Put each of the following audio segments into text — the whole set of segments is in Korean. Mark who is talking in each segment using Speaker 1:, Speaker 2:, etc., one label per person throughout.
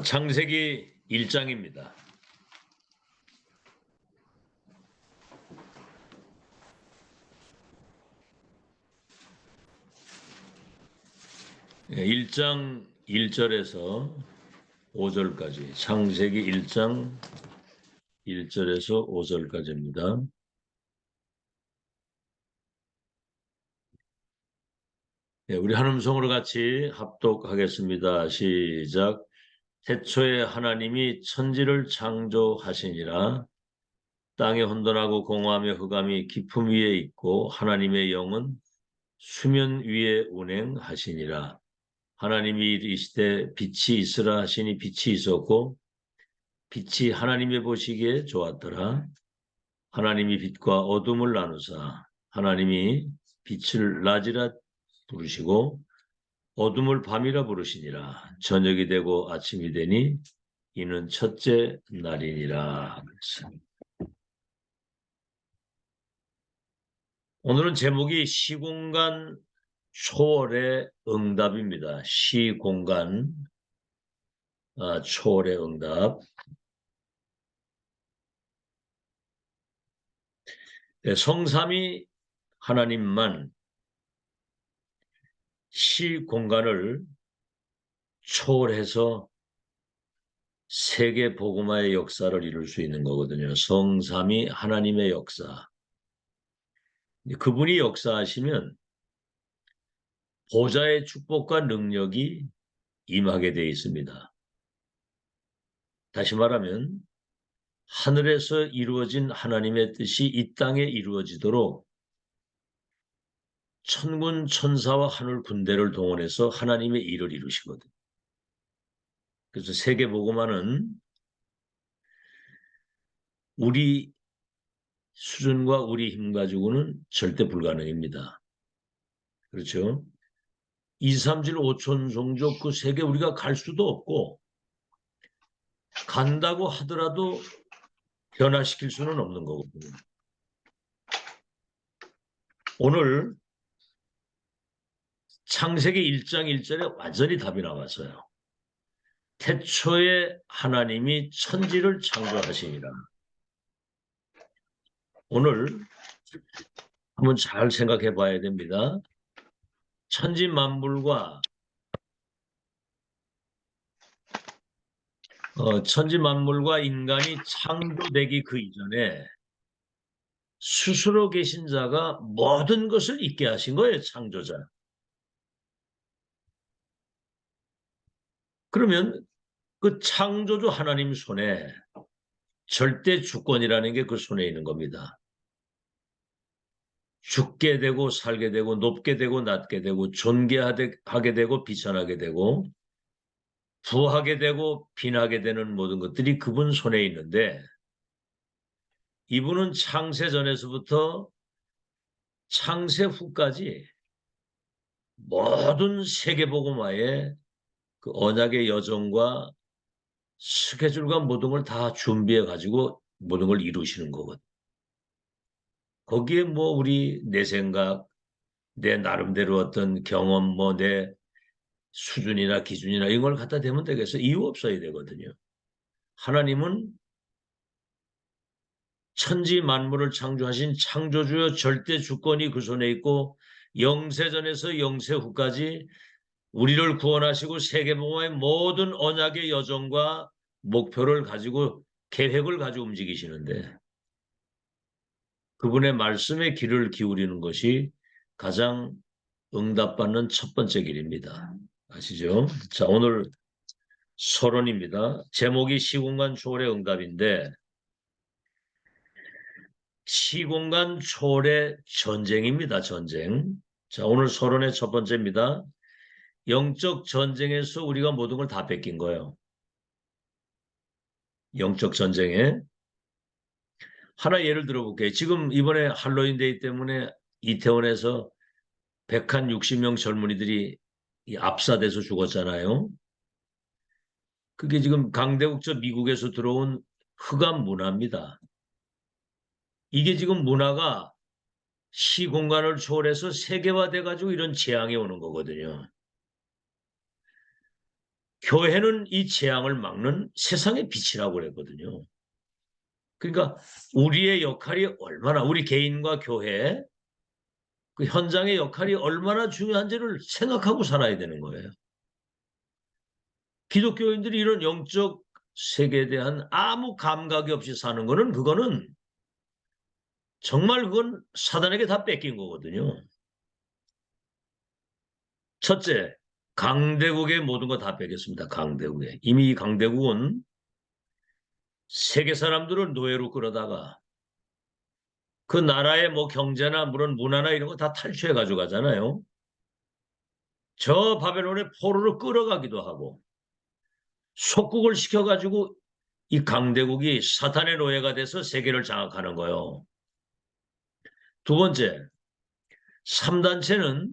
Speaker 1: 창세기 1장입니다. 예, 1장 1절에서 5절까지, 창세기 1장 1절에서 5절까지입니다. 예, 우리 한 음성으로 같이 합독하겠습니다. 시작. 태초에 하나님이 천지를 창조하시니라. 땅이 혼돈하고 공허하며 흑암이 깊음 위에 있고 하나님의 영은 수면 위에 운행하시니라. 하나님이 이르시되 빛이 있으라 하시니 빛이 있었고 빛이 하나님의 보시기에 좋았더라. 하나님이 빛과 어둠을 나누사 하나님이 빛을 낮이라 부르시고 어둠을 밤이라 부르시니라. 저녁이 되고 아침이 되니 이는 첫째 날이니라. 오늘은 제목이 시공간 초월의 응답입니다. 시공간 초월의 응답. 네, 성삼위 하나님만 시공간을 초월해서 세계 복음화의 역사를 이룰 수 있는 거거든요. 성삼위 하나님의 역사. 그분이 역사하시면 보좌의 축복과 능력이 임하게 되어 있습니다. 다시 말하면 하늘에서 이루어진 하나님의 뜻이 이 땅에 이루어지도록 천군 천사와 하늘 군대를 동원해서 하나님의 일을 이루시거든요. 그래서 세계 복음화는 우리 수준과 우리 힘 가지고는 절대 불가능입니다. 그렇죠? 2, 3, 7, 5천 종족 그 세계 우리가 갈 수도 없고 간다고 하더라도 변화시킬 수는 없는 거거든요. 오늘 창세기 1장 1절에 완전히 답이 나왔어요. 태초에 하나님이 천지를 창조하시니라. 오늘 한번 잘 생각해 봐야 됩니다. 천지 만물과 인간이 창조되기 그 이전에 스스로 계신 자가 모든 것을 있게 하신 거예요. 창조자. 그러면 그 창조주 하나님 손에 절대 주권이라는 게 그 손에 있는 겁니다. 죽게 되고 살게 되고 높게 되고 낮게 되고 존귀하게 되고 비천하게 되고 부하게 되고 빈하게 되는 모든 것들이 그분 손에 있는데 이분은 창세 전에서부터 창세 후까지 모든 세계복음화의 그 언약의 여정과 스케줄과 모든 걸 다 준비해 가지고 모든 걸 이루시는 거거든요. 거기에 뭐 우리 내 생각, 내 나름대로 어떤 경험, 뭐 내 수준이나 기준이나 이런 걸 갖다 대면 되겠어. 이유 없어야 되거든요. 하나님은 천지 만물을 창조하신 창조주요 절대 주권이 그 손에 있고 영세전에서 영세 후까지 우리를 구원하시고 세계복음화의 모든 언약의 여정과 목표를 가지고 계획을 가지고 움직이시는데 그분의 말씀에 귀를 기울이는 것이 가장 응답받는 첫 번째 길입니다. 아시죠? 자, 오늘 서론입니다. 제목이 시공간 초월의 응답인데 시공간 초월의 전쟁입니다. 전쟁. 자, 오늘 서론의 첫 번째입니다. 영적 전쟁에서 우리가 모든 걸 다 뺏긴 거예요. 영적 전쟁에. 하나 예를 들어볼게요. 지금 이번에 할로윈데이 때문에 이태원에서 160명 젊은이들이 압사돼서 죽었잖아요. 그게 지금 강대국적 미국에서 들어온 흑암 문화입니다. 이게 지금 문화가 시공간을 초월해서 세계화돼가지고 이런 재앙이 오는 거거든요. 교회는 이 재앙을 막는 세상의 빛이라고 그랬거든요. 그러니까 우리의 역할이 얼마나, 우리 개인과 교회, 그 현장의 역할이 얼마나 중요한지를 생각하고 살아야 되는 거예요. 기독교인들이 이런 영적 세계에 대한 아무 감각이 없이 사는 거는, 그거는 정말 그건 사단에게 다 뺏긴 거거든요. 첫째, 강대국의 모든 거 다 뺏겼습니다. 강대국에. 이미 이 강대국은 세계 사람들을 노예로 끌어다가 그 나라의 뭐 경제나 물론 문화나 이런 거 다 탈취해 가져가잖아요. 저 바벨론의 포로로 끌어가기도 하고 속국을 시켜가지고 이 강대국이 사탄의 노예가 돼서 세계를 장악하는 거예요. 두 번째, 3단체는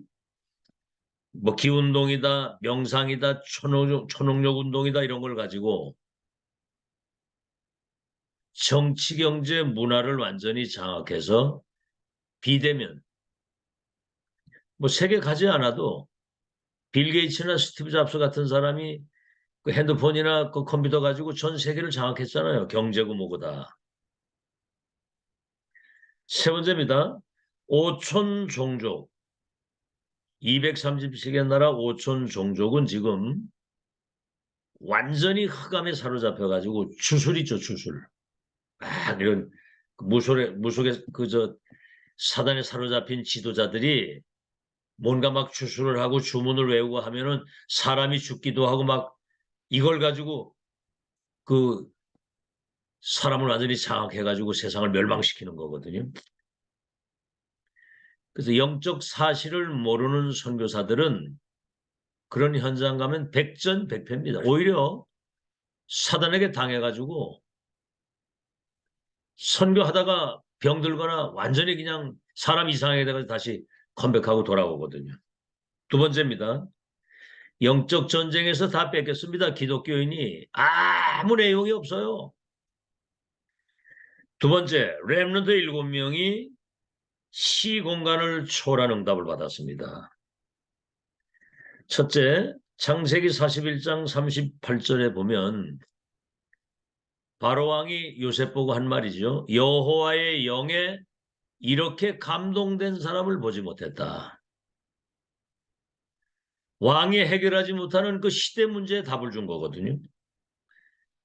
Speaker 1: 뭐 기운동이다, 명상이다, 초능력 운동이다 이런 걸 가지고 정치, 경제, 문화를 완전히 장악해서 비대면, 뭐 세계 가지 않아도 빌 게이츠나 스티브 잡스 같은 사람이 그 핸드폰이나 그 컴퓨터 가지고 전 세계를 장악했잖아요. 경제고 뭐고 다. 세 번째입니다. 5천 종족, 230씩의 나라 5천 종족은 지금 완전히 흑암에 사로잡혀가지고 추술이죠, 추술. 이런 무속에 그저 사단에 사로잡힌 지도자들이 뭔가 막 추술을 하고 주문을 외우고 하면은 사람이 죽기도 하고 막 이걸 가지고 그 사람을 완전히 장악해가지고 세상을 멸망시키는 거거든요. 그래서 영적 사실을 모르는 선교사들은 그런 현장 가면 백전백패입니다. 오히려 사단에게 당해가지고 선교하다가 병들거나 완전히 그냥 사람 이상하게 돼가지고 다시 컴백하고 돌아오거든요. 두 번째입니다. 영적 전쟁에서 다 뺏겼습니다. 기독교인이 아무 내용이 없어요. 두 번째, 렘넌트 7명이 시공간을 초월한 응답을 받았습니다. 첫째, 창세기 41장 38절에 보면 바로 왕이 요셉 보고 한 말이죠. 여호와의 영에 이렇게 감동된 사람을 보지 못했다. 왕이 해결하지 못하는 그 시대 문제에 답을 준 거거든요.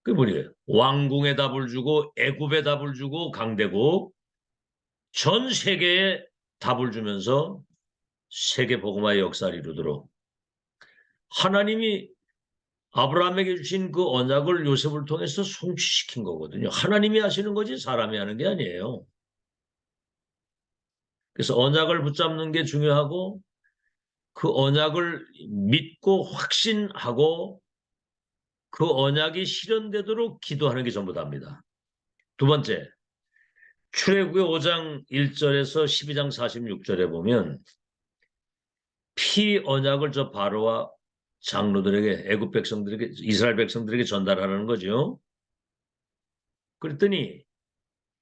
Speaker 1: 그게 뭐예요? 왕궁에 답을 주고 애굽에 답을 주고 강대국 전 세계에 답을 주면서 세계 복음화의 역사를 이루도록 하나님이 아브라함에게 주신 그 언약을 요셉을 통해서 성취시킨 거거든요. 하나님이 하시는 거지 사람이 하는 게 아니에요. 그래서 언약을 붙잡는 게 중요하고 그 언약을 믿고 확신하고 그 언약이 실현되도록 기도하는 게 전부 다입니다. 두 번째, 출애굽기 5장 1절에서 12장 46절에 보면 피 언약을 저 바로와 장로들에게 애굽 백성들에게 이스라엘 백성들에게 전달하라는 거죠. 그랬더니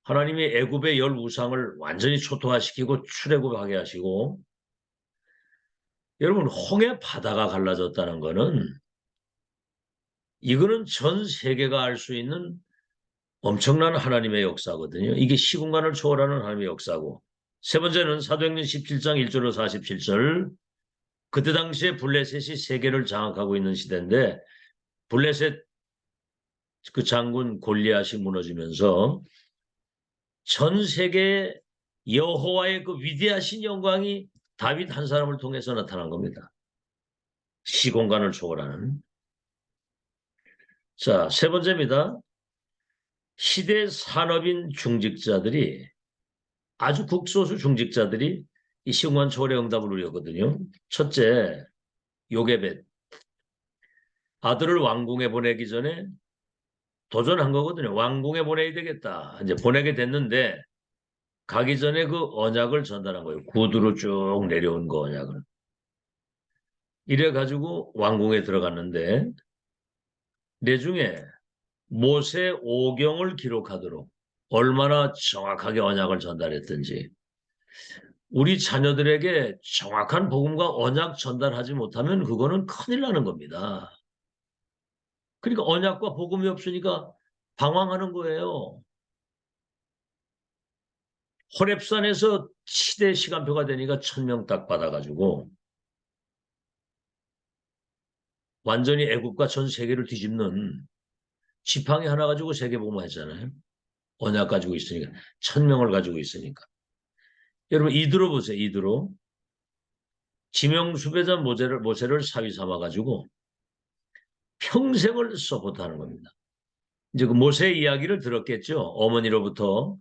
Speaker 1: 하나님이 애굽의 열 우상을 완전히 초토화시키고 출애굽하게 하시고 여러분 홍해 바다가 갈라졌다는 거는 이거는 전 세계가 알 수 있는 엄청난 하나님의 역사거든요. 이게 시공간을 초월하는 하나님의 역사고 세 번째는 사도행전 17장 1절로 47절 그때 당시에 블레셋이 세계를 장악하고 있는 시대인데 블레셋 그 장군 골리앗이 무너지면서 전 세계에 여호와의 그 위대하신 영광이 다윗 한 사람을 통해서 나타난 겁니다. 시공간을 초월하는. 자, 세 번째입니다. 시대 산업인 중직자들이 아주 극소수 중직자들이 이 시공간 초월의 응답을 누렸거든요. 첫째, 요게벳. 아들을 왕궁에 보내기 전에 도전한 거거든요. 왕궁에 보내야 되겠다. 이제 보내게 됐는데 가기 전에 그 언약을 전달한 거예요. 구두로 쭉 내려온 그 언약을. 이래 가지고 왕궁에 들어갔는데 내중에 모세 오경을 기록하도록 얼마나 정확하게 언약을 전달했든지 우리 자녀들에게 정확한 복음과 언약 전달하지 못하면 그거는 큰일 나는 겁니다. 그러니까 언약과 복음이 없으니까 방황하는 거예요. 호렙산에서 시대 시간표가 되니까 1,000명 딱 받아가지고 완전히 애국과 전 세계를 뒤집는 지팡이 하나 가지고 세계복음화 했잖아요. 언약 가지고 있으니까. 1,000명을 가지고 있으니까. 여러분 이드로 보세요. 이드로. 지명수배자 모세를 사위 삼아가지고 평생을 서포트하는 겁니다. 이제 그 모세 이야기를 들었겠죠. 어머니로부터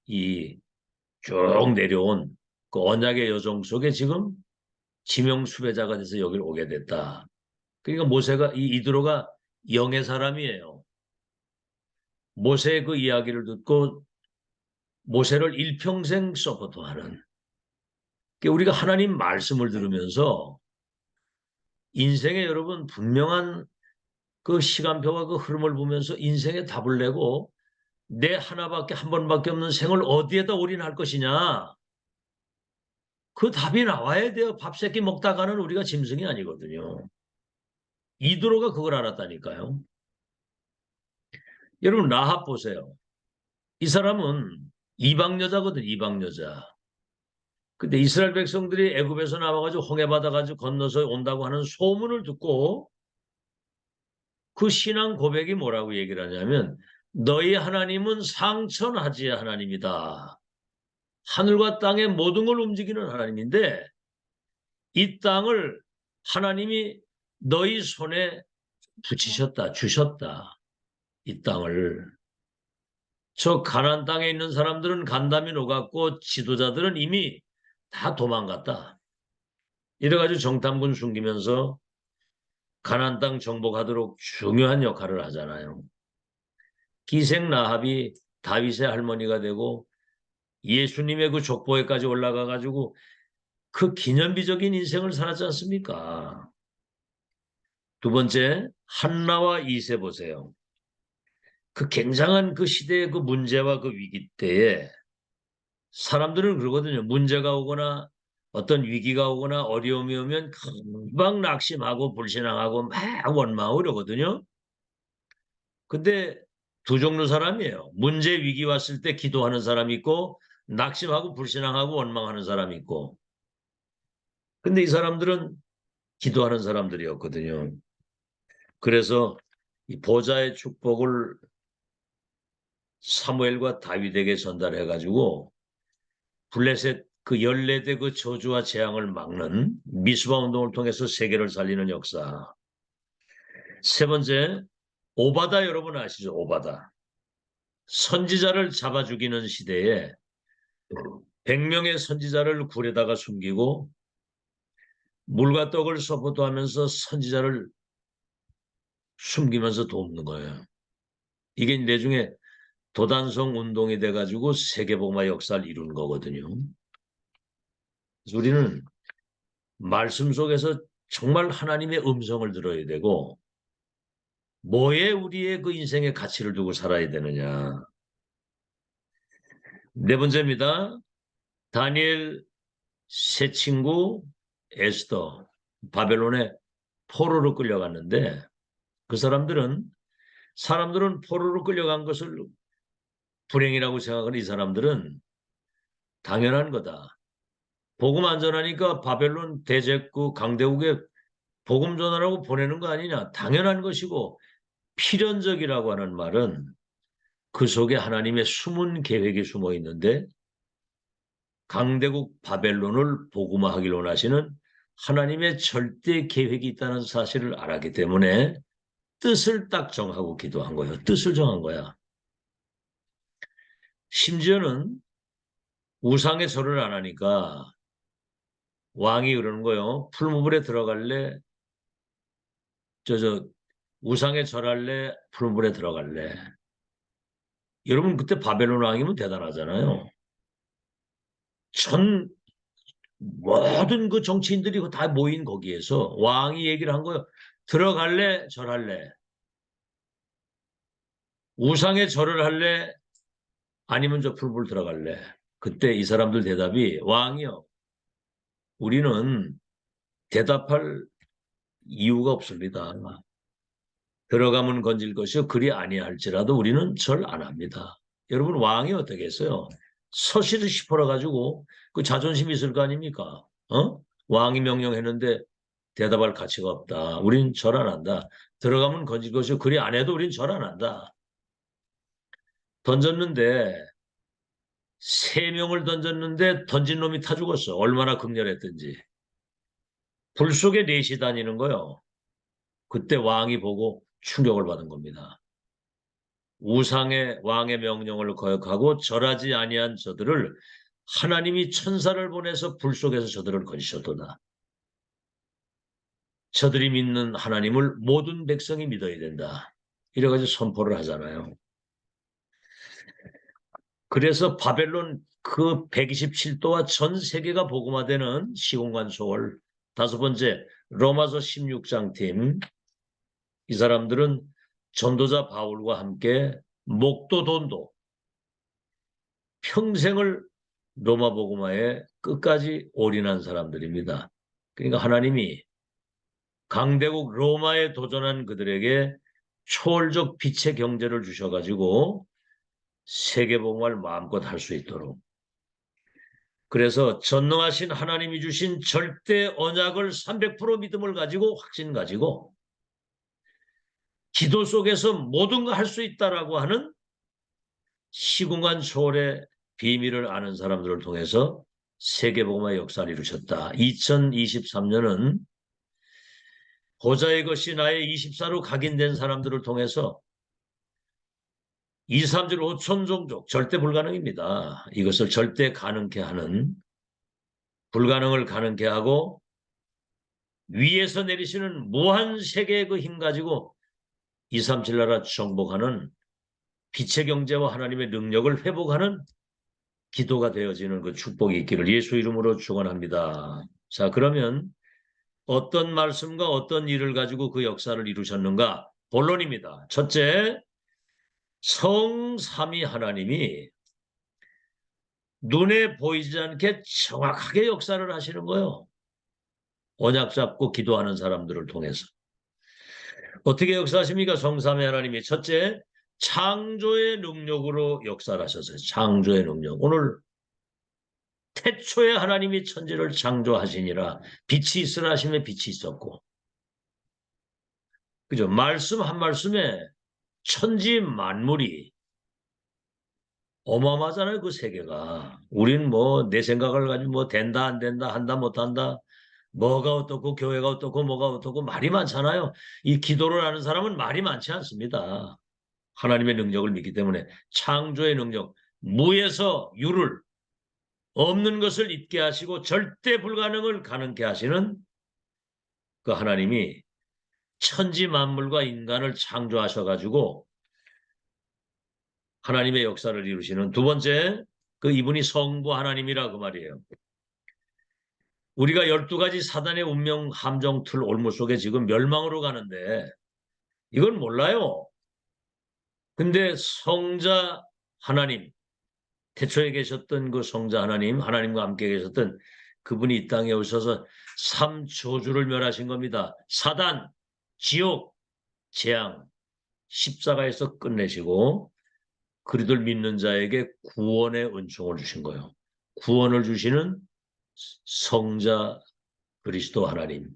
Speaker 1: 이 쭉 내려온 그 언약의 여정 속에 지금 지명수배자가 돼서 여기를 오게 됐다. 그러니까 모세가 이 이드로가 영의 사람이에요. 모세의 그 이야기를 듣고 모세를 일평생 서포트하는. 그러니까 우리가 하나님 말씀을 들으면서 인생에 여러분 분명한 그 시간표와 그 흐름을 보면서 인생의 답을 내고 내 하나밖에 한 번밖에 없는 생을 어디에다 올인할 것이냐. 그 답이 나와야 돼요. 밥 새끼 먹다가는 우리가 짐승이 아니거든요. 이드로가 그걸 알았다니까요. 여러분 라합 보세요. 이 사람은 이방 여자거든. 이방 여자. 근데 이스라엘 백성들이 애굽에서 나와가지고 홍해 받아가지고 건너서 온다고 하는 소문을 듣고 그 신앙 고백이 뭐라고 얘기를 하냐면 너희 하나님은 상천하지의 하나님이다. 하늘과 땅의 모든 걸 움직이는 하나님인데 이 땅을 하나님이 너희 손에 붙이셨다, 주셨다. 이 땅을. 저 가나안 땅에 있는 사람들은 간담이 녹았고 지도자들은 이미 다 도망갔다. 이래가지고 정탐군 숨기면서 가나안 땅 정복하도록 중요한 역할을 하잖아요. 기생 라합이 다윗의 할머니가 되고 예수님의 그 족보에까지 올라가가지고 그 기념비적인 인생을 살았지 않습니까? 두 번째, 한나와 이세 보세요. 그 굉장한 그 시대의 그 문제와 그 위기 때에 사람들은 그러거든요. 문제가 오거나 어떤 위기가 오거나 어려움이 오면 금방 낙심하고 불신앙하고 막 원망하고 그러거든요. 근데 두 종류 사람이에요. 문제 위기 왔을 때 기도하는 사람이 있고 낙심하고 불신앙하고 원망하는 사람이 있고. 근데 이 사람들은 기도하는 사람들이었거든요. 그래서 이 보좌의 축복을 사무엘과 다윗에게 전달해가지고 블레셋 그 14대 그 저주와 재앙을 막는 미스바 운동을 통해서 세계를 살리는 역사. 세 번째, 오바다 여러분 아시죠? 오바다. 선지자를 잡아 죽이는 시대에 100명의 선지자를 굴에다가 숨기고 물과 떡을 서포트하면서 선지자를 숨기면서 돕는 거예요. 이게 내중에 도단성 운동이 돼가지고 세계복음화 역사를 이루는 거거든요. 그래서 우리는 말씀 속에서 정말 하나님의 음성을 들어야 되고 뭐에 우리의 그 인생의 가치를 두고 살아야 되느냐. 네 번째입니다. 다니엘 세 친구 에스더 바벨론에 포로로 끌려갔는데 그 사람들은 포로로 끌려간 것을 불행이라고 생각하는 이 사람들은 당연한 거다. 복음 안 전하니까 바벨론 대제국 강대국에 복음 전하라고 보내는 거 아니냐. 당연한 것이고 필연적이라고 하는 말은 그 속에 하나님의 숨은 계획이 숨어 있는데 강대국 바벨론을 복음화하기를 원하시는 하나님의 절대 계획이 있다는 사실을 알았기 때문에 뜻을 딱 정하고 기도한 거예요. 뜻을 정한 거야. 심지어는 우상의 절을 안 하니까 왕이 그러는 거예요. 풀무불에 들어갈래? 저 우상의 절할래? 풀무불에 들어갈래? 여러분 그때 바벨론 왕이면 대단하잖아요. 전 모든 그 정치인들이 다 모인 거기에서 왕이 얘기를 한 거예요. 들어갈래? 절할래? 우상의 절을 할래? 아니면 저 풀불 들어갈래? 그때 이 사람들 대답이 왕이요. 우리는 대답할 이유가 없습니다. 들어가면 건질 것이요 그리 아니할지라도 우리는 절 안 합니다. 여러분 왕이 어떻게 했어요? 서시를 씹어라 가지고 그 자존심이 있을 거 아닙니까? 어? 왕이 명령했는데 대답할 가치가 없다. 우린 절 안 한다. 들어가면 건질 것이요 그리 안 해도 우린 절 안 한다. 던졌는데 3명을 던졌는데 던진 놈이 타 죽었어. 얼마나 극렬했든지. 불 속에 넷이 다니는 거요. 그때 왕이 보고 충격을 받은 겁니다. 우상의 왕의 명령을 거역하고 절하지 아니한 저들을 하나님이 천사를 보내서 불 속에서 저들을 건지셨도다. 저들이 믿는 하나님을 모든 백성이 믿어야 된다. 이래가지고 선포를 하잖아요. 그래서 바벨론 그 127도와 전 세계가 복음화되는 시공간 소월. 5번째, 로마서 16장 팀. 이 사람들은 전도자 바울과 함께 목도 돈도 평생을 로마 복음화에 끝까지 올인한 사람들입니다. 그러니까 하나님이 강대국 로마에 도전한 그들에게 초월적 빛의 경제를 주셔가지고 세계 복음화를 마음껏 할 수 있도록. 그래서 전능하신 하나님이 주신 절대 언약을 300% 믿음을 가지고 확신 가지고 기도 속에서 모든 거 할 수 있다라고 하는 시공간 초월의 비밀을 아는 사람들을 통해서 세계복음화의 역사를 이루셨다. 2023년은 보좌의 것이 나의 24로 각인된 사람들을 통해서 2, 3주 5천 종족 절대 불가능입니다. 이것을 절대 가능케 하는 불가능을 가능케 하고 위에서 내리시는 무한 세계의 그 힘 가지고 237 나라 정복하는 빛의 경제와 하나님의 능력을 회복하는 기도가 되어지는 그 축복이 있기를 예수 이름으로 축원합니다. 자, 그러면 어떤 말씀과 어떤 일을 가지고 그 역사를 이루셨는가? 본론입니다. 첫째, 성삼위 하나님이 눈에 보이지 않게 정확하게 역사를 하시는 거예요. 언약 잡고 기도하는 사람들을 통해서. 어떻게 역사하십니까? 성삼위 하나님이 첫째, 창조의 능력으로 역사를 하셨어요. 창조의 능력. 오늘 태초에 하나님이 천지를 창조하시니라 빛이 있으라 하심에 빛이 있었고 그죠? 말씀 한 말씀에 천지 만물이 어마어마하잖아요. 그 세계가. 우린 뭐 내 생각을 가지고 뭐 된다 안 된다 한다 못한다 뭐가 어떻고 교회가 어떻고 뭐가 어떻고 말이 많잖아요. 이 기도를 하는 사람은 말이 많지 않습니다. 하나님의 능력을 믿기 때문에 창조의 능력 무에서 유를 없는 것을 있게 하시고 절대 불가능을 가능케 하시는 그 하나님이 천지 만물과 인간을 창조하셔가지고 하나님의 역사를 이루시는 두 번째, 그 이분이 성부 하나님이라 그 말이에요. 우리가 12가지 사단의 운명 함정 틀 올무 속에 지금 멸망으로 가는데 이건 몰라요. 근데 성자 하나님, 태초에 계셨던 그 성자 하나님, 하나님과 함께 계셨던 그분이 이 땅에 오셔서 3저주를 멸하신 겁니다. 사단, 지옥, 재앙, 십자가에서 끝내시고 그리들 믿는 자에게 구원의 은총을 주신 거예요. 구원을 주시는 성자 그리스도 하나님.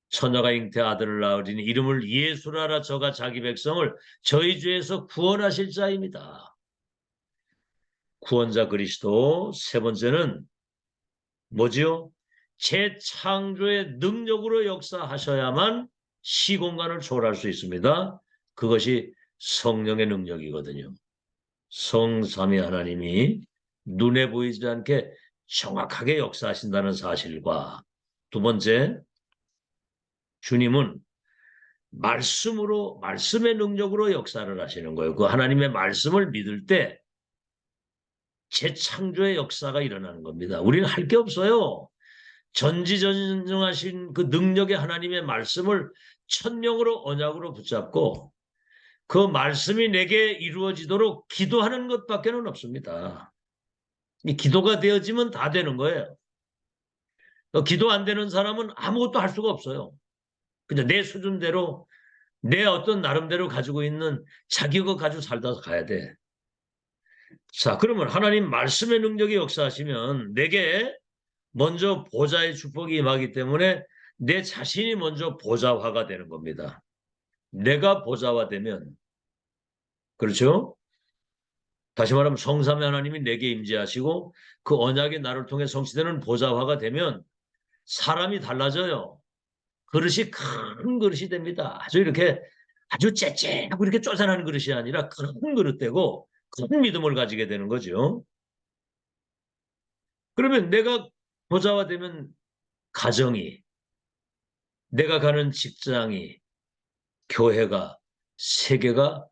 Speaker 1: 처녀가 잉태 아들을 낳으리니 이름을 예수라라 저가 자기 백성을 저희 죄에서 구원하실 자입니다. 구원자 그리스도. 세 번째는 뭐지요? 재창조의 능력으로 역사하셔야만 시공간을 초월할 수 있습니다. 그것이 성령의 능력이거든요. 성삼위 하나님이 눈에 보이지 않게 정확하게 역사하신다는 사실과 두 번째, 주님은 말씀으로, 말씀의 능력으로 역사를 하시는 거예요. 그 하나님의 말씀을 믿을 때 재창조의 역사가 일어나는 겁니다. 우리는 할 게 없어요. 전지전능하신 그 능력의 하나님의 말씀을 천명으로 언약으로 붙잡고 그 말씀이 내게 이루어지도록 기도하는 것밖에는 없습니다. 이 기도가 되어지면 다 되는 거예요. 기도 안 되는 사람은 아무것도 할 수가 없어요. 그냥 내 수준대로 내 어떤 나름대로 가지고 있는 자격을 가지고 살다 가야 돼. 자, 그러면 하나님 말씀의 능력이 역사하시면 내게 먼저 보좌의 축복이 임하기 때문에 내 자신이 먼저 보좌화가 되는 겁니다. 내가 보좌화되면, 그렇죠? 다시 말하면 성삼위 하나님이 내게 임재하시고 그 언약이 나를 통해 성취되는 보좌화가 되면 사람이 달라져요. 그릇이 큰 그릇이 됩니다. 아주 이렇게 아주 째째하고 이렇게 쪼잔한 그릇이 아니라 큰 그릇 되고 큰 믿음을 가지게 되는 거죠. 그러면 내가 보좌화되면 가정이, 내가 가는 직장이, 교회가, 세계가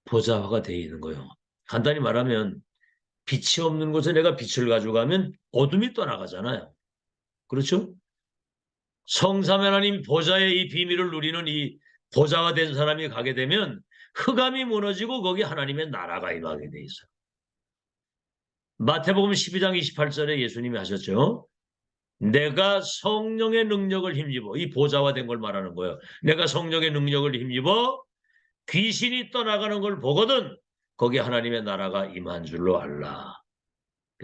Speaker 1: 보좌화가 되어 있는 거예요. 간단히 말하면 빛이 없는 곳에 내가 빛을 가져가면 어둠이 떠나가잖아요. 그렇죠? 성삼위 하나님 보좌의 이 비밀을 누리는 이 보좌가 된 사람이 가게 되면 흑암이 무너지고 거기 하나님의 나라가 임하게 돼 있어요. 마태복음 12장 28절에 예수님이 하셨죠. 내가 성령의 능력을 힘입어, 이 보좌화 된 걸 말하는 거예요. 내가 성령의 능력을 힘입어 귀신이 떠나가는 걸 보거든 거기 하나님의 나라가 임한 줄로 알라.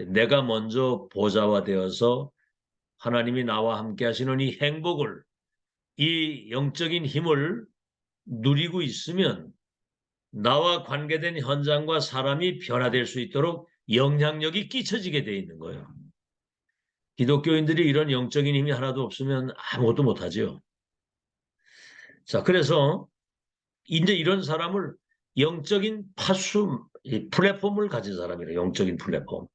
Speaker 1: 내가 먼저 보좌화 되어서 하나님이 나와 함께 하시는 이 행복을, 이 영적인 힘을 누리고 있으면 나와 관계된 현장과 사람이 변화될 수 있도록 영향력이 끼쳐지게 돼 있는 거예요. 기독교인들이 이런 영적인 힘이 하나도 없으면 아무것도 못하죠. 자, 그래서 이제 이런 사람을 영적인 파수, 플랫폼을 가진 사람이래. 영적인 플랫폼.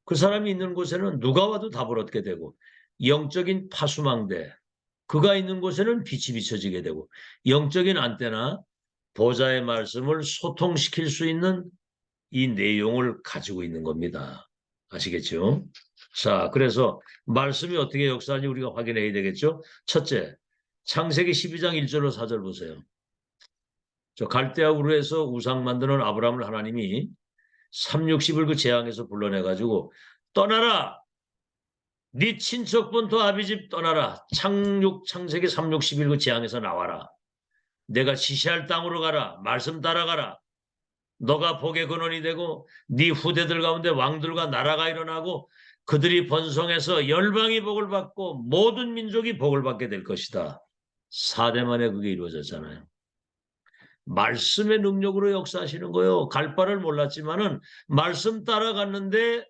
Speaker 1: 그 사람이 있는 곳에는 누가 와도 답을 얻게 되고 영적인 파수망대, 그가 있는 곳에는 빛이 비춰지게 되고 영적인 안테나, 보좌의 말씀을 소통시킬 수 있는 이 내용을 가지고 있는 겁니다. 아시겠죠? 자, 그래서 말씀이 어떻게 역사하는지 우리가 확인해야 되겠죠? 첫째, 창세기 12장 1절로 4절 보세요. 저 갈대아 우르에서 우상 만드는 아브라함을 하나님이 360을 그 재앙에서 불러내가지고 떠나라! 네 친척 본토 아비집 떠나라. 창세기 360일 그 재앙에서 나와라. 내가 지시할 땅으로 가라. 말씀 따라가라. 너가 복의 근원이 되고 네 후대들 가운데 왕들과 나라가 일어나고 그들이 번성해서 열방이 복을 받고 모든 민족이 복을 받게 될 것이다. 4대 만에 그게 이루어졌잖아요. 말씀의 능력으로 역사하시는 거예요. 갈 바를 몰랐지만은 말씀 따라갔는데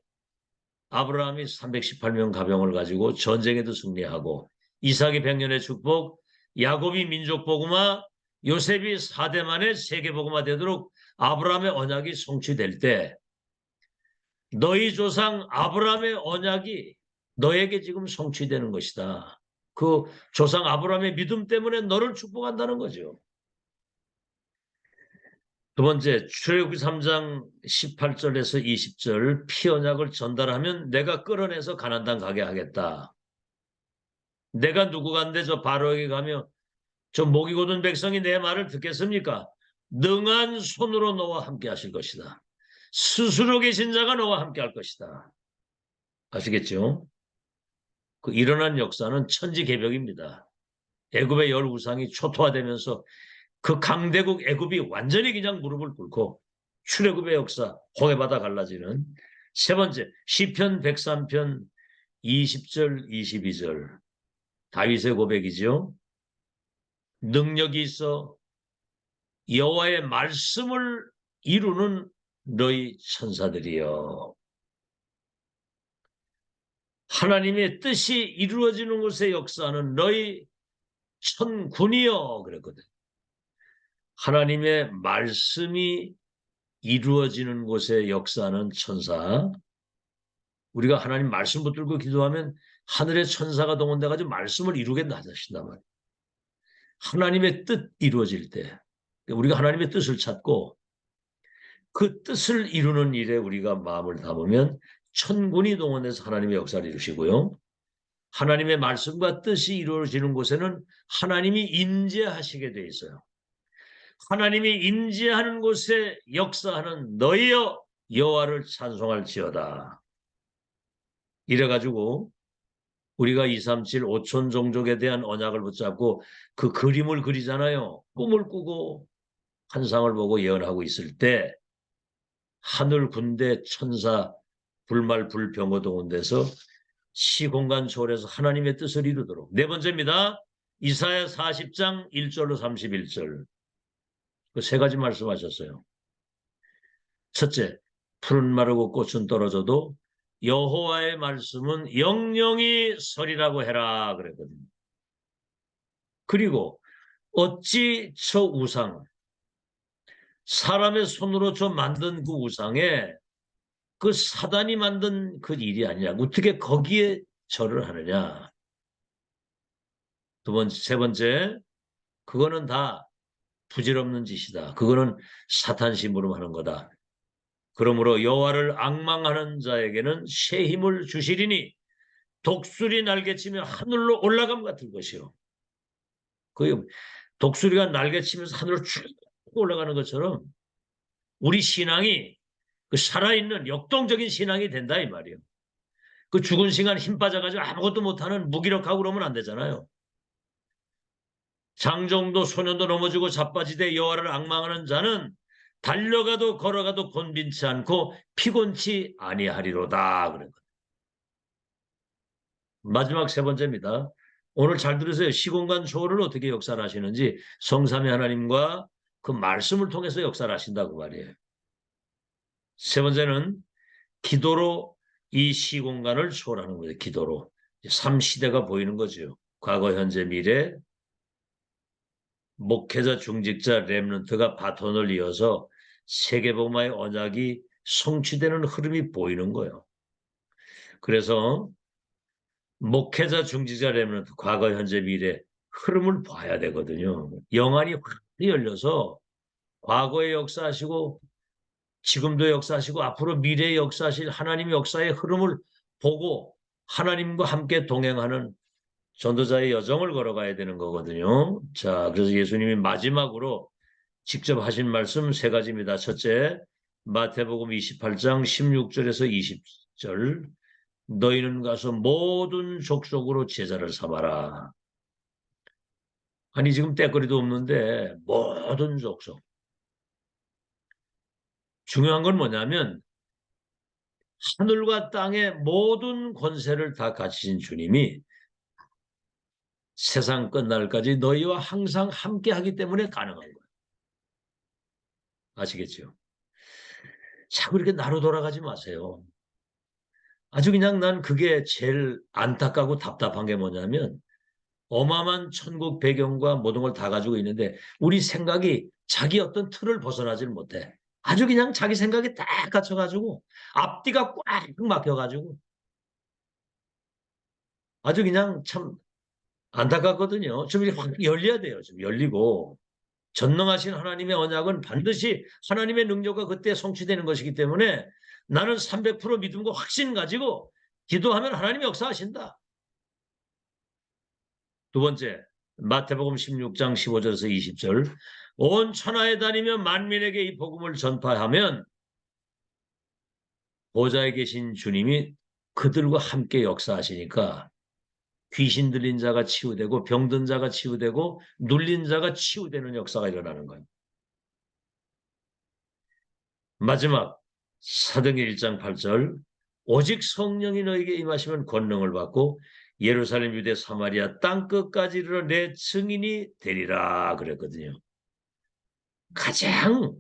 Speaker 1: 아브라함이 318명 가병을 가지고 전쟁에도 승리하고 이삭이 100년의 축복, 야곱이 민족 복음화, 요셉이 4대 만에 세계 복음화 되도록 아브라함의 언약이 성취될 때 너희 조상 아브라함의 언약이 너에게 지금 성취되는 것이다. 그 조상 아브라함의 믿음 때문에 너를 축복한다는 거죠. 두 번째, 출애굽기 3장 18절에서 20절 피 언약을 전달하면 내가 끌어내서 가나안 땅 가게 하겠다. 내가 누구간데 저 바로에게 가며 저 목이 곧은 백성이 내 말을 듣겠습니까? 능한 손으로 너와 함께 하실 것이다. 스스로 계신 자가 너와 함께 할 것이다. 아시겠죠? 그 일어난 역사는 천지개벽입니다. 애굽의 열 우상이 초토화되면서 그 강대국 애굽이 완전히 그냥 무릎을 꿇고 출애굽의 역사, 홍해바다 갈라지는 세 번째, 시편 103편 20절, 22절 다윗의 고백이죠. 능력이 있어 여호와의 말씀을 이루는 너희 천사들이여. 하나님의 뜻이 이루어지는 곳의 역사는 너희 천군이여 그랬거든. 하나님의 말씀이 이루어지는 곳의 역사는 천사. 우리가 하나님 말씀 붙들고 기도하면 하늘의 천사가 동원돼가지고 말씀을 이루겠다 하신단 말이에요. 하나님의 뜻 이루어질 때 우리가 하나님의 뜻을 찾고 그 뜻을 이루는 일에 우리가 마음을 담으면 천군이 동원돼서 하나님의 역사를 이루시고요. 하나님의 말씀과 뜻이 이루어지는 곳에는 하나님이 임재하시게 돼 있어요. 하나님이 임재하는 곳에 역사하는 너희여 여호와를 찬송할지어다. 이래가지고 우리가 237 5천 종족에 대한 언약을 붙잡고 그 그림을 그리잖아요. 꿈을 꾸고 환상을 보고 예언하고 있을 때 하늘 군대 천사 불말 불병거동원 돼서 시공간 초월해서 하나님의 뜻을 이루도록. 네 번째입니다. 이사야 40장 1절로 31절. 그 세 가지 말씀하셨어요. 첫째, 푸른 마르고 꽃은 떨어져도 여호와의 말씀은 영영이 서리라고 해라 그랬거든요. 그리고 어찌 저 우상, 사람의 손으로 저 만든 그 우상에 그 사단이 만든 그 일이 아니냐. 어떻게 거기에 절을 하느냐. 두 번째, 세 번째, 그거는 다 부질없는 짓이다. 그거는 사탄 심부름하는 거다. 그러므로 여호와를 앙망하는 자에게는 새 힘을 주시리니 독수리 날개치며 하늘로 올라감 같은 것이요. 그 독수리가 날개치면서 하늘로 쭉 올라가는 것처럼 우리 신앙이 그 살아있는 역동적인 신앙이 된다 이 말이에요. 그 죽은 시간 힘 빠져가지고 아무것도 못하는 무기력하고 그러면 안 되잖아요. 장정도 소년도 넘어지고 자빠지되 여호와를 앙망하는 자는 달려가도 걸어가도 곤빈치 않고 피곤치 아니하리로다. 그런 거. 마지막 세 번째입니다. 오늘 잘 들으세요. 시공간 초월을 어떻게 역사를 하시는지 성삼위 하나님과 그 말씀을 통해서 역사를 하신다고 말이에요. 세 번째는 기도로 이 시공간을 초월하는 거예요. 기도로. 3시대가 보이는 거죠. 과거, 현재, 미래. 목회자, 중직자, 렘넌트가 바톤을 이어서 세계복음화의 언약이 성취되는 흐름이 보이는 거예요. 그래서 목회자, 중직자, 렘넌트, 과거, 현재, 미래 흐름을 봐야 되거든요. 영안이 확 열려서 과거의 역사하시고 지금도 역사하시고 앞으로 미래의 역사하실 하나님의 역사의 흐름을 보고 하나님과 함께 동행하는 전도자의 여정을 걸어가야 되는 거거든요. 자, 그래서 예수님이 마지막으로 직접 하신 말씀 세 가지입니다. 첫째, 마태복음 28장 16절에서 20절. 너희는 가서 모든 족속으로 제자를 삼아라. 아니 지금 때거리도 없는데 모든 족속. 중요한 건 뭐냐면 하늘과 땅의 모든 권세를 다 가지신 주님이 세상 끝날까지 너희와 항상 함께 하기 때문에 가능한 거예요. 아시겠죠? 자꾸 이렇게 나로 돌아가지 마세요. 아주 그냥 난 그게 제일 안타깝고 답답한 게 뭐냐면 어마어마한 천국 배경과 모든 걸 다 가지고 있는데 우리 생각이 자기 어떤 틀을 벗어나질 못해. 아주 그냥 자기 생각이 딱 갇혀가지고 앞뒤가 꽉 막혀가지고 아주 그냥 참 안타깝거든요. 좀 이렇게 확 열려야 돼요. 좀 열리고 전능하신 하나님의 언약은 반드시 하나님의 능력과 그때 성취되는 것이기 때문에 나는 300% 믿음과 확신 가지고 기도하면 하나님이 역사하신다. 두 번째, 마태복음 16장 15절에서 20절. 온 천하에 다니며 만민에게 이 복음을 전파하면 보좌에 계신 주님이 그들과 함께 역사하시니까 귀신 들린 자가 치유되고 병든 자가 치유되고 눌린 자가 치유되는 역사가 일어나는 거예요. 마지막 사도행 1장 8절. 오직 성령이 너에게 임하시면 권능을 받고 예루살렘, 유대, 사마리아 땅끝까지 이르러 내 증인이 되리라 그랬거든요. 가장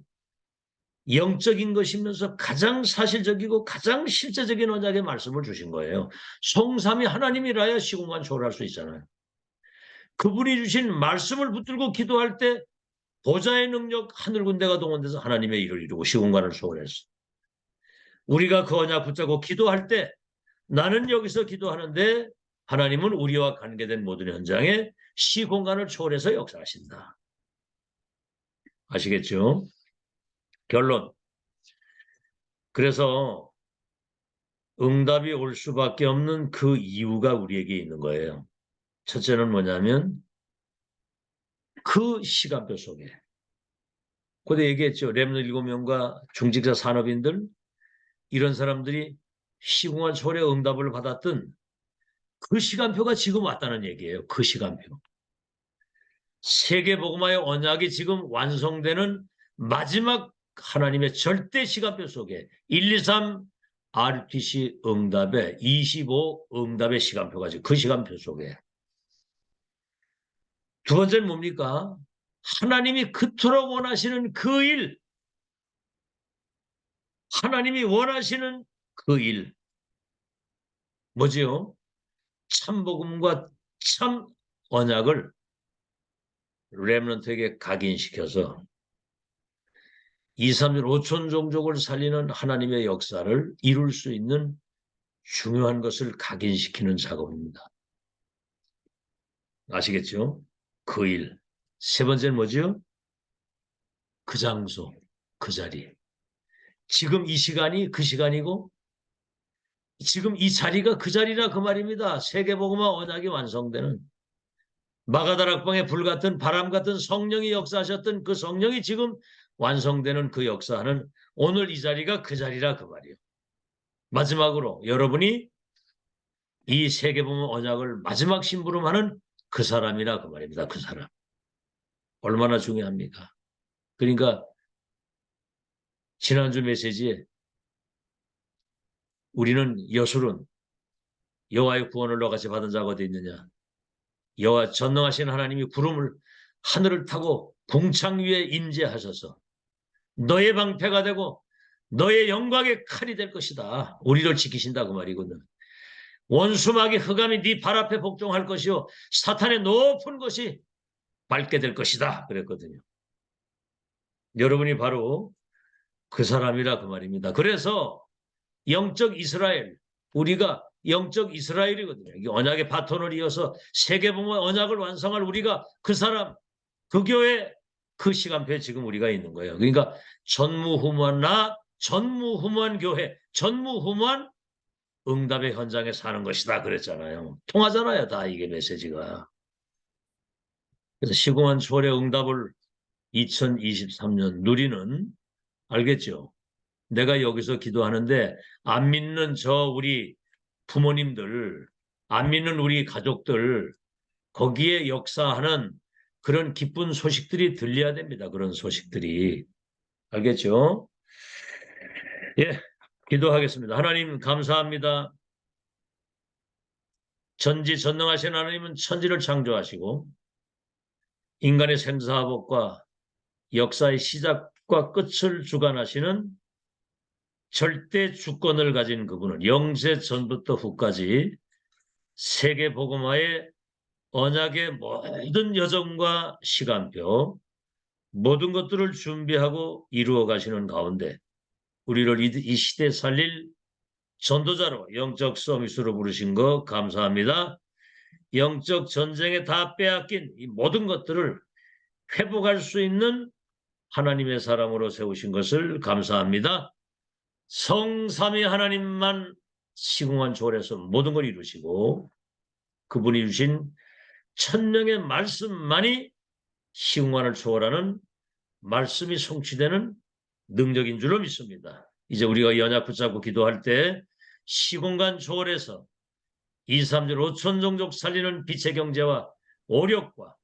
Speaker 1: 영적인 것이면서 가장 사실적이고 가장 실제적인 언약의 말씀을 주신 거예요. 성삼위 하나님이라야 시공간 초월할 수 있잖아요. 그분이 주신 말씀을 붙들고 기도할 때 보좌의 능력 하늘 군대가 동원돼서 하나님의 일을 이루고 시공간을 초월했어. 우리가 그 언약 붙잡고 기도할 때 나는 여기서 기도하는데 하나님은 우리와 관계된 모든 현장에 시공간을 초월해서 역사하신다. 아시겠죠? 결론. 그래서 응답이 올 수밖에 없는 그 이유가 우리에게 있는 거예요. 첫째는 뭐냐면 그 시간표 속에. 그때 얘기했죠. 렘넌트 7명과 중직자 산업인들 이런 사람들이 시공간 초월의 응답을 받았던 그 시간표가 지금 왔다는 얘기예요. 그 시간표. 세계복음화의 언약이 지금 완성되는 마지막 하나님의 절대 시간표 속에 1, 2, 3 RTC 응답의 25 응답의 시간표가 지금 그 시간표 속에. 두 번째는 뭡니까? 하나님이 그토록 원하시는 그 일, 하나님이 원하시는 그 일, 뭐지요? 참복음과 참 언약을 렘넌트에게 각인시켜서 2, 3일 5천 종족을 살리는 하나님의 역사를 이룰 수 있는 중요한 것을 각인시키는 작업입니다. 아시겠죠? 그 일. 세 번째는 뭐죠? 그 장소, 그 자리. 지금 이 시간이 그 시간이고 지금 이 자리가 그 자리라 그 말입니다. 세계복음화 언약이 완성되는 마가다락방의 불같은 바람 같은 성령이 역사하셨던 그 성령이 지금 완성되는 그 역사하는 오늘 이 자리가 그 자리라 그 말이에요. 마지막으로 여러분이 이 세계복음 언약을 마지막 심부름하는 그 사람이라 그 말입니다. 그 사람. 얼마나 중요합니까? 그러니까 지난주 메시지에 우리는 여술은 여호와의 구원을 너같이 받은 자가 어디 있느냐. 여호와 전능하신 하나님이 구름을 하늘을 타고 궁창 위에 임재하셔서 너의 방패가 되고 너의 영광의 칼이 될 것이다. 우리를 지키신다고 말이거든. 원수막이 흑암이 네 발 앞에 복종할 것이요 사탄의 높은 것이 밟게 될 것이다. 그랬거든요. 여러분이 바로 그 사람이라 그 말입니다. 그래서 영적 이스라엘, 우리가 영적 이스라엘이거든요. 이 언약의 바톤을 이어서 세계복음의 언약을 완성할 우리가 그 사람, 그 교회, 그 시간표에 지금 우리가 있는 거예요. 그러니까 전무후무한 교회, 전무후무한 응답의 현장에 사는 것이다 그랬잖아요. 통하잖아요. 다 이게 메시지가. 그래서 시공한 초월의 응답을 2023년 누리는 알겠죠? 내가 여기서 기도하는데 안 믿는 우리 부모님들, 안 믿는 우리 가족들 거기에 역사하는 그런 기쁜 소식들이 들려야 됩니다. 그런 소식들이. 알겠죠? 예, 기도하겠습니다. 하나님 감사합니다. 전지전능하신 하나님은 천지를 창조하시고 인간의 생사화복과 역사의 시작과 끝을 주관하시는 절대 주권을 가진 그분은 영세 전부터 후까지 세계 복음화의 언약의 모든 여정과 시간표 모든 것들을 준비하고 이루어 가시는 가운데 우리를 이 시대에 살릴 전도자로 영적 서밋으로 부르신 거 감사합니다. 영적 전쟁에 다 빼앗긴 이 모든 것들을 회복할 수 있는 하나님의 사람으로 세우신 것을 감사합니다. 성삼위 하나님만 시공한 초월에서 모든 걸 이루시고 그분이 주신 천명의 말씀만이 시공간을 초월하는 말씀이 성취되는 능력인 줄로 믿습니다. 이제 우리가 연약 붙잡고 기도할 때 시공간 초월해서 2, 3절 5천 종족 살리는 빛의 경제와 오력과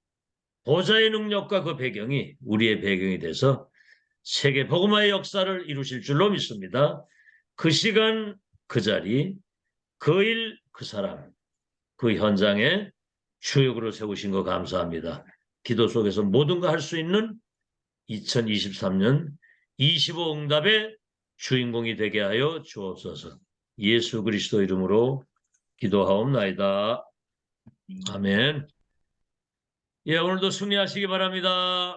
Speaker 1: 보좌의 능력과 그 배경이 우리의 배경이 돼서 세계 복음화의 역사를 이루실 줄로 믿습니다. 그 시간, 그 자리, 그 일, 그 사람, 그 현장에 주역으로 세우신 거 감사합니다. 기도 속에서 모든 거 할 수 있는 2023년 25 응답의 주인공이 되게 하여 주옵소서. 예수 그리스도 이름으로 기도하옵나이다. 아멘. 예, 오늘도 승리하시기 바랍니다.